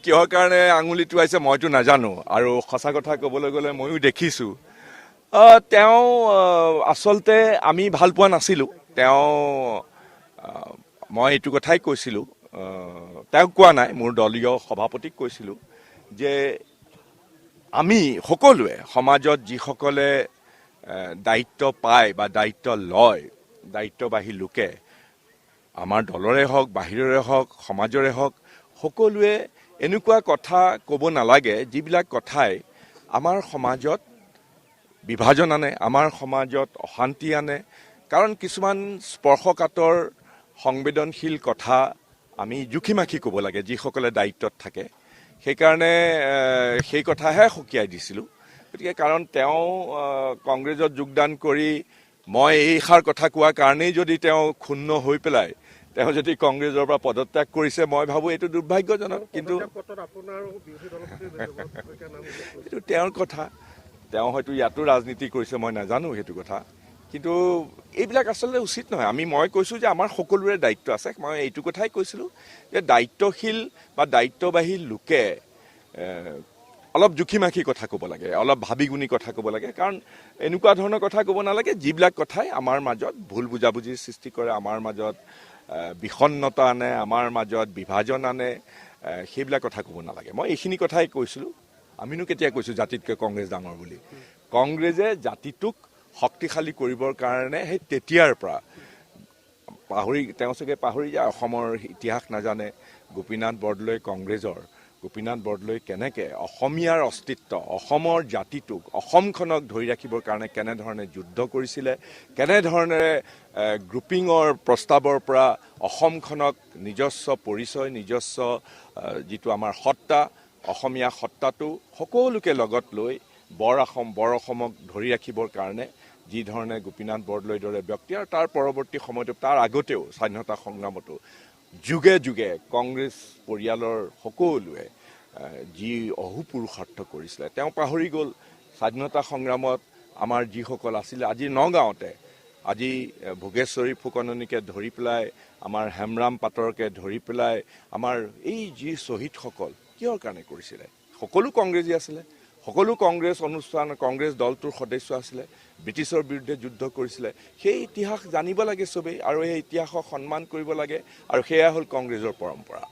কিহৰ কাৰণে আঙুলি টোৱাইছে মইতো নাজানো আৰু সঁচা কথা ক'বলৈ গ'লে ময়ো দেখিছোঁ তেওঁ আচলতে আমি ভাল পোৱা নাছিলোঁ মই এইটো কথাই কৈছিলোঁ তেওঁক কোৱা নাই মোৰ দলীয় সভাপতিক কৈছিলোঁ যে আমি সকলোৱে সমাজত যিসকলে দায়িত্ব পায় বা দায়িত্ব লয় দায়িত্ববাহী লোকে আমাৰ দলৰে হওক বাহিৰৰে হওক সমাজৰে হওক সকলোৱে এনেকুৱা কথা ক'ব নালাগে যিবিলাক কথাই আমাৰ সমাজত বিভাজন আনে আমাৰ সমাজত অশান্তি আনে কাৰণ কিছুমান স্পৰ্শকাতৰ সংবেদনশীল কথা আমি জুখিমাখি ক'ব লাগে যিসকলে দায়িত্বত থাকে সেইকাৰণে সেই কথাহে সকীয়াই দিছিলোঁ গতিকে কাৰণ তেওঁ কংগ্ৰেছত যোগদান কৰি মই এইষাৰ কথা কোৱাৰ কাৰণেই যদি তেওঁ ক্ষুণ্ণ হৈ পেলাই তেওঁ যদি কংগ্ৰেছৰ পৰা পদত্যাগ কৰিছে মই ভাবোঁ এইটো দুৰ্ভাগ্যজনক কিন্তু এইটো তেওঁৰ কথা তেওঁ হয়তো ইয়াতো ৰাজনীতি কৰিছে মই নাজানো সেইটো কথা কিন্তু এইবিলাক আচলতে উচিত নহয় মই কৈছোঁ যে আমাৰ সকলোৰে দায়িত্ব আছে মই এইটো কথাই কৈছিলোঁ যে দায়িত্বশীল বা দায়িত্ববাহী লোকে অলপ জুখিমাখি কথা ক'ব লাগে অলপ ভাবি গুণি কথা ক'ব লাগে কাৰণ এনেকুৱা ধৰণৰ কথা ক'ব নালাগে যিবিলাক কথাই আমাৰ মাজত ভুল বুজাবুজিৰ সৃষ্টি কৰে আমাৰ মাজত বিষণ্ণতা আনে আমাৰ মাজত বিভাজন আনে সেইবিলাক কথা ক'ব নালাগে মই এইখিনি কথাই কৈছিলোঁ আমিনো কেতিয়া কৈছোঁ জাতিতকৈ কংগ্ৰেছ ডাঙৰ বুলি কংগ্ৰেছে জাতিটোক শক্তিশালী কৰিবৰ কাৰণে সেই তেতিয়াৰ পৰা তেওঁ চাগে পাহৰি যায় অসমৰ ইতিহাস নাজানে গোপীনাথ বৰদলৈ কেনেকৈ অসমীয়াৰ অস্তিত্ব অসমৰ জাতিটোক অসমখনক ধৰি ৰাখিবৰ কাৰণে কেনেধৰণে যুদ্ধ কৰিছিলে কেনেধৰণেৰে গ্ৰুপিঙৰ প্ৰস্তাৱৰ পৰা অসমখনক নিজস্ব পৰিচয় নিজস্ব যিটো আমাৰ সত্তা অসমীয়া সত্তাটো সকলোকে লগত লৈ বৰ অসমক ধৰি ৰাখিবৰ কাৰণে যি ধৰণে গোপীনাথ বৰদলৈৰ দৰে ব্যক্তি আৰু তাৰ পৰৱৰ্তী সময়তো তাৰ আগতেও স্বাধীনতা সংগ্ৰামতো যুগে যুগে কংগ্ৰেছ পৰিয়ালৰ সকলোৱে যি অহোপুৰুষাৰ্থ কৰিছিলে তেওঁ পাহৰি গ'ল স্বাধীনতা সংগ্ৰামত আমাৰ যিসকল আছিলে আজি নগাঁৱতে আজি ভোগেশ্বৰী ফুকননীকে ধৰি পেলাই আমাৰ হেমৰাম পাটৰকে ধৰি পেলাই আমাৰ এই যি শ্বহীদসকল কিহৰ কাৰণে কৰিছিলে সকলো কংগ্ৰেছী আছিলে সকলো কংগ্ৰেছ দলটোৰ সদস্য আছিলে ব্ৰিটিছৰ বিৰুদ্ধে যুদ্ধ কৰিছিলে সেই ইতিহাস জানিব লাগে চবেই আৰু সেই ইতিহাসক সন্মান কৰিব লাগে আৰু সেয়া হ'ল কংগ্ৰেছৰ পৰম্পৰা